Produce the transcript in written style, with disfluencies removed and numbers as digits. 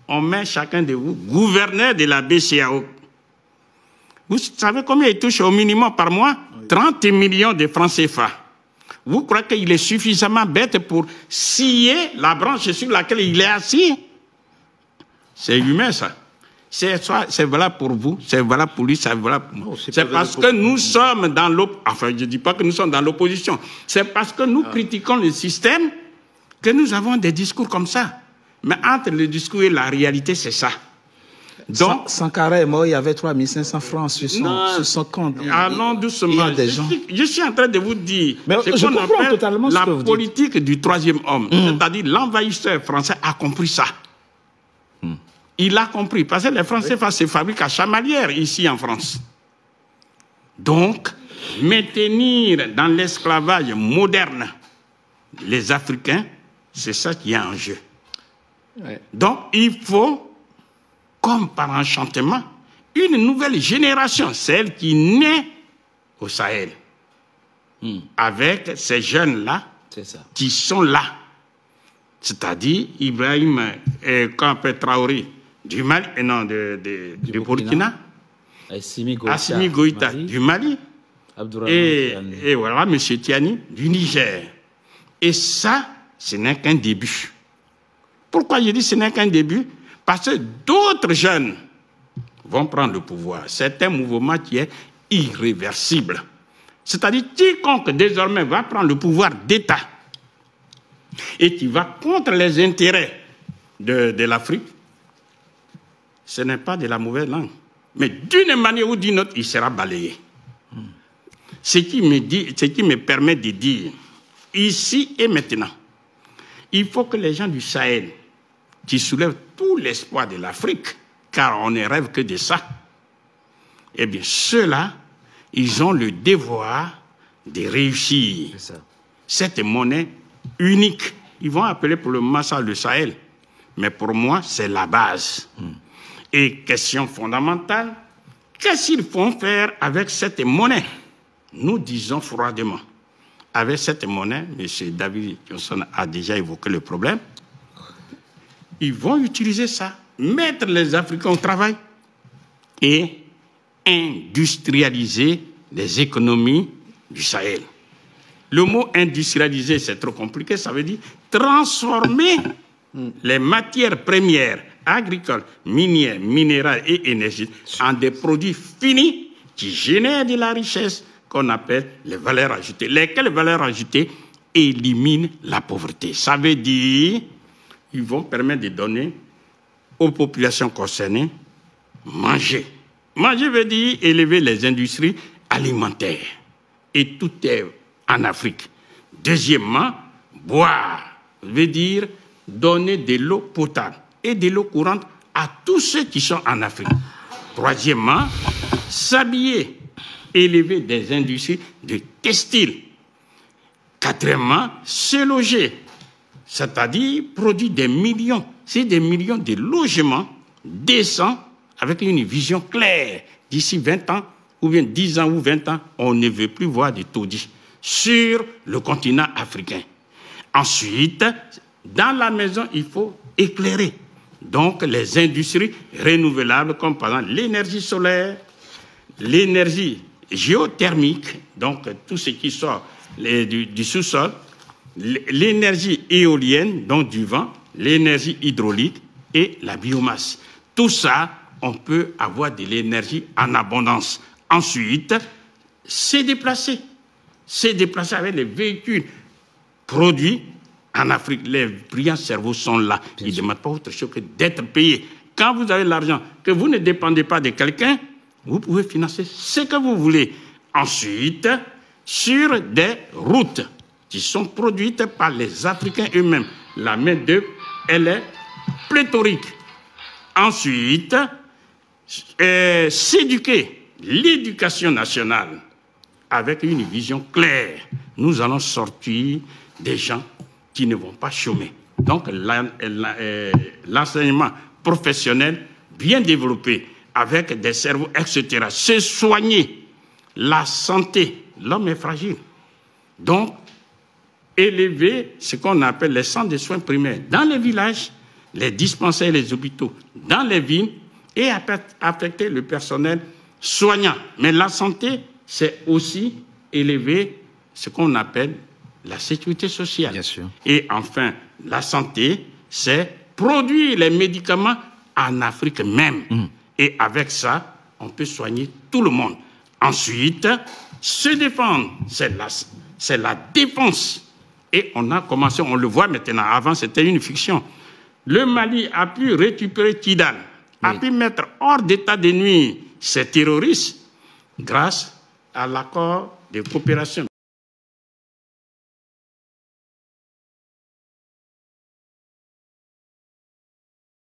On met chacun de vous gouverneur de la BCEAO. Vous savez combien il touche au minimum par mois? 30 millions de francs CFA. Vous croyez qu'il est suffisamment bête pour scier la branche sur laquelle il est assis? C'est humain, ça. C'est valable pour vous, c'est valable pour lui, c'est valable pour moi. C'est parce que nous sommes dans l'opposition. Enfin, je ne dis pas que nous sommes dans l'opposition. C'est parce que nous critiquons le système que nous avons des discours comme ça. Mais entre le discours et la réalité, c'est ça. Donc, Sankara est mort, il y avait 3500 francs sur son compte. Allons doucement. Je suis en train de vous dire ce qu'on appelle la politique du troisième homme. C'est-à-dire l'envahisseur français a compris ça. Il a compris, parce que les Français se fabriquent à Chamalières, ici en France. Donc, maintenir dans l'esclavage moderne les Africains, c'est ça qui est en jeu. Ouais. Donc, il faut, comme par enchantement, une nouvelle génération, celle qui naît au Sahel, avec ces jeunes-là qui sont là. C'est-à-dire Ibrahim Traoré du Mali, non, du Burkina, Assimi Goïta du Mali, et voilà, M. Tiani du Niger. Et ça, ce n'est qu'un début. Pourquoi je dis ce n'est qu'un début? Parce que d'autres jeunes vont prendre le pouvoir. C'est un mouvement qui est irréversible. C'est-à-dire quiconque désormais va prendre le pouvoir d'État et qui va contre les intérêts de l'Afrique, ce n'est pas de la mauvaise langue. Mais d'une manière ou d'une autre, il sera balayé. Ce qui me permet de dire, ici et maintenant, il faut que les gens du Sahel, qui soulèvent tout l'espoir de l'Afrique, car on ne rêve que de ça, eh bien, ceux-là, ils ont le devoir de réussir cette monnaie unique. Ils vont appeler pour le massacre le Sahel. Mais pour moi, c'est la base. Et question fondamentale, qu'est-ce qu'ils vont faire avec cette monnaie? Nous disons froidement, avec cette monnaie, M. David Johnson a déjà évoqué le problème, ils vont utiliser ça, mettre les Africains au travail et industrialiser les économies du Sahel. Le mot industrialiser, c'est trop compliqué, ça veut dire transformer les matières premières agricoles, minières, minérales et énergétiques en des produits finis qui génèrent de la richesse qu'on appelle les valeurs ajoutées. Lesquelles valeurs ajoutées éliminent la pauvreté. Ça veut dire qu'ils vont permettre de donner aux populations concernées manger. Manger veut dire élever les industries alimentaires. Et tout est en Afrique. Deuxièmement, boire veut dire donner de l'eau potable et de l'eau courante à tous ceux qui sont en Afrique. Troisièmement, s'habiller, élever des industries de textile. Quatrièmement, se loger, c'est-à-dire produire des millions, c'est des millions de logements décents avec une vision claire. D'ici 20 ans, ou bien 10 ans ou 20 ans, on ne veut plus voir de taudis sur le continent africain. Ensuite, dans la maison, il faut éclairer. Donc, les industries renouvelables, comme par exemple l'énergie solaire, l'énergie géothermique, donc tout ce qui sort du sous-sol, l'énergie éolienne, donc du vent, l'énergie hydraulique et la biomasse. Tout ça, on peut avoir de l'énergie en abondance. Ensuite, c'est déplacer. C'est déplacer avec les véhicules produits en Afrique. Les brillants cerveaux sont là. Ils ne demandent pas autre chose que d'être payés. Quand vous avez l'argent, que vous ne dépendez pas de quelqu'un, vous pouvez financer ce que vous voulez. Ensuite, sur des routes qui sont produites par les Africains eux-mêmes. La main-d'œuvre, elle est pléthorique. Ensuite, s'éduquer, l'éducation nationale, avec une vision claire. Nous allons sortir des gens qui ne vont pas chômer. Donc, l'enseignement professionnel bien développé, avec des cerveaux, etc. Se soigner, la santé, l'homme est fragile. Donc, élever ce qu'on appelle les centres de soins primaires dans les villages, les dispensaires et les hôpitaux dans les villes et affecter le personnel soignant. Mais la santé, c'est aussi élever ce qu'on appelle la sécurité sociale. Bien sûr. Et enfin, la santé, c'est produire les médicaments en Afrique même. Et avec ça, on peut soigner tout le monde. Ensuite, se défendre, c'est la défense. Et on a commencé, on le voit maintenant, avant c'était une fiction. Le Mali a pu récupérer Kidal, a pu mettre hors d'état de nuire ces terroristes grâce à l'accord de coopération